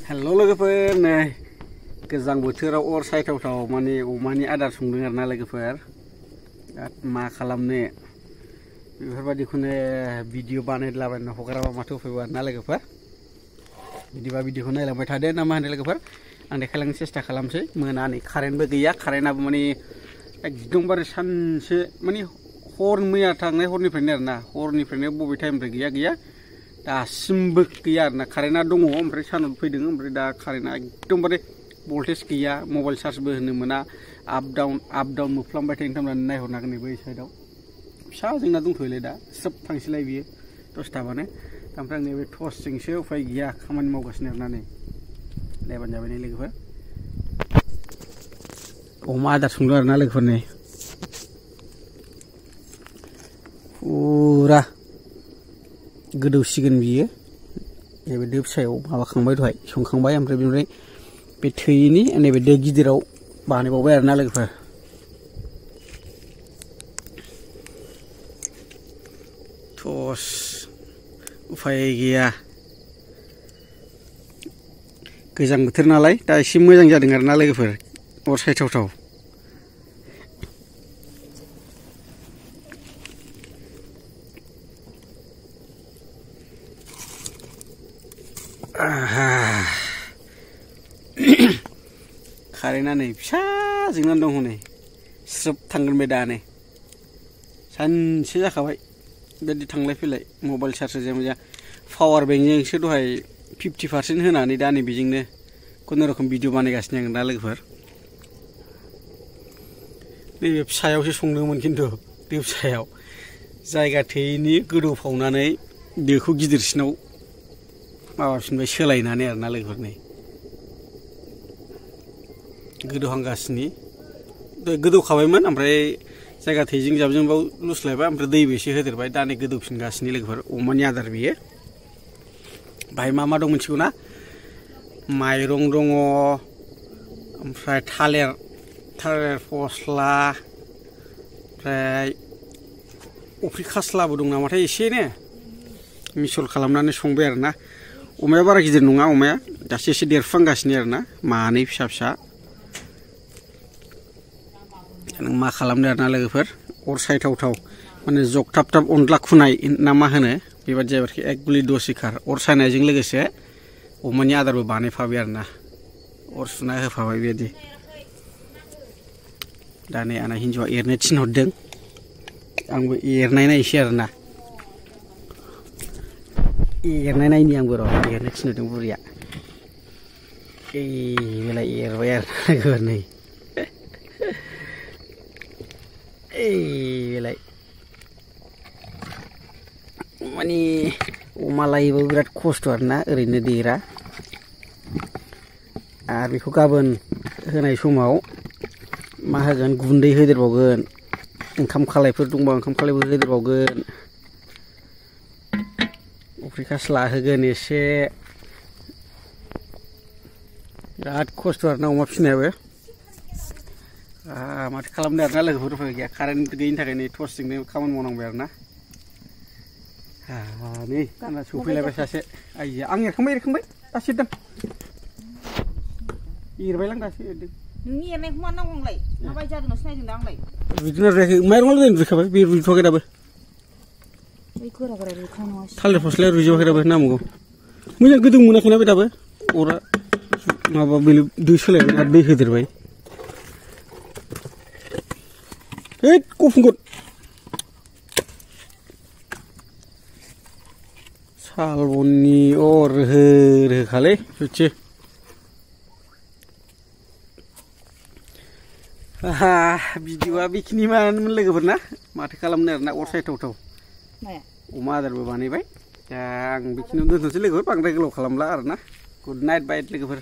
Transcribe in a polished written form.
हेल' लोगोफोर नै गोजां बोथोराव अर सायथावथाव माने अमानि आदार संदों आरोना लोगोफोर मा खालामनो बेफोरबायदिखौनो भिडिअ बानायलाबायना हगाराबा माथो उफाय आरोना लोगोफोर बिदिबा भिडिअखौ नायलांबाय थादो ना मा होनो लोगोफोर आं देखायलांनो सेस्था खालामसै मोनानि कारेन्टबो गैया कारेन्टआबो माने एकदमबारे सानसे माने हर मैया थांनाय हरनिफ्रायनो आरोना हरनिफ्रायनो बबे टाइमनिफ्राय गैया दासिमबो गैया आरोना कारेन्टआ दङ ओमफ्राय सानाव फैदों ओमफ्राय दा कारेन्टआ एकदमबारे भल्टेज गैया मबाइल चार्जबो होनो मोना आप डाउन मोफ्लामबाय थायो होननानै नायहरनांगोन नै बै साइडआव फिसा जोंना दंथ'योलै दा स्रोब थांसैलाय बियो दसथाबानो ओमफ्राय आं नैबे टर्चजोंसो उफाय गैया खामानि मावगासिनो आरोना नै नायबानो जाबाय नै लोगोफोर अमा आदार संदों आरोना लोगोफोर नै फुरा गोदौसिगोन बियो नैबे दो फिसायाव माबाखांबाय दहाय संखांबाय ओमफ्राय बेनिफ्राय बे थैयैनि नैबे दो गिदिराव बानायबावबाय आरोना लोगोफोर टस उफाय गैया गोजां बोथोर नालाय दा एसे मोजां जादों आरोना लोगोफोर अर सायथावथाव कारेन्टआ नै फिसा जोंनानै दं हनै स्रोब थांगोन बे दानो सानसे जाखाबाय बेबायदि थांलाय फैलाय मबाइल चार्ज होजाया मोजां पावार बेंकजोंसो दहाय 50% होनानै दा नै बेजोंनो खुनुरुखुम भिडिअ बानायगासिनो आं दा लोगोफोर नैबे फिसायावसो संदोंमोन खिन्थु दो फिसायाव जायगा थोयैनि गोदौफावनानै दोखौ गिदिरसिनाव माबाफिनबाय सोलायनानै आरोना लोगोफोर नै गोदौहांगासिनो गोदौखाबायमोन ओमफ्राय जायगा थैजों जाबजों बाव लुस्लायबाय ओमफ्राय दैबो एसे होदेरबाय दा नै गोदौफिनगासिनो लोगोफोर अमानि आदार बियो बाहाय मा मा दं मिथिगौ ना माइरं दङ ओमफ्राय थालिर फस्ला ओमफ्राय अफ्रि खास्लाबो दं नामाथाय एसेनो मिसल खालामनानै संबाय आरोना अमाया बारा गिदिर नङा अमाया दासो एसे देरफुहांगासिनो आरोना मानै फिसा फिसा नों मा खालामदो आरोना लोगोफोर अर सायथावथाव माने जगथाब अनला खुनाय ना मा होनो बेबायदि जाबाय आरोखि एक गुलि दस सिखार अर सायनायजों लोगोसे अमानि आदारबो बानायफाबाय आरोना अर सुना होफाबाय बेबायदि दा नै आंना हिन्जावा एरनो थिनहरदों आंबो एरनाय नायसै आरोना एरनाय नायनि आंबो र' एरनो थिनहरदों बुरिया बेलाय एरबाय आरो नै बेलाय माने अमा लायोबाबो बिराद खस्थ' आरोना ओरैनो देरा आरो बेखौ गाबोन होनाय समाव मा होगोन गुन्दै होदेरबावगोन ओंखाम खालायफोर दंबा ओंखाम खालायफोर होदेरबावगोन अफ्रि खास्ला होगोन एसे बिराद खस्थ' आरोना अमा फिसिनायाबो माथो खालामनो आरोना लोगोफोर उफाय गैया कारेन्ट गैयिनि थाखायनो टर्चजोंनो खामानि मावनांबाय आरोना नै आंना सफैलायबाय सासे आइया आं एरखांबाय दासो एरदों एरबायलां दासो एरदों नोंनि एरनायखौ मा नांगौ आंलाय माबायदि जादों नोंसो नायदों दा आंलाय बिदिनो रुयाखै माइरंआल' रुइखाबाय बे रुइथ'वाखै दाबो थालिर फस्लाया रुइजोबाखै दाबो नांगौ मोजां गोदौ मोनाखैना बे दाबो अरा माबा बेलेग दै सोलायबाय आरो दै होदेरबाय है गफंगोन सालबननि अर रोहोखालै सयथि भिडिअआ बेखिनिमोन लोगोफोर ना माथो खालामनो आरोना अर सायथावथाव अमा आदारबो बानायबाय दा आं बेखिनियावनो दोनथ'नोसै लोगोफोर बांद्राय गोलाव खालामला आरोना गुड नाइट बाय लोगोफोर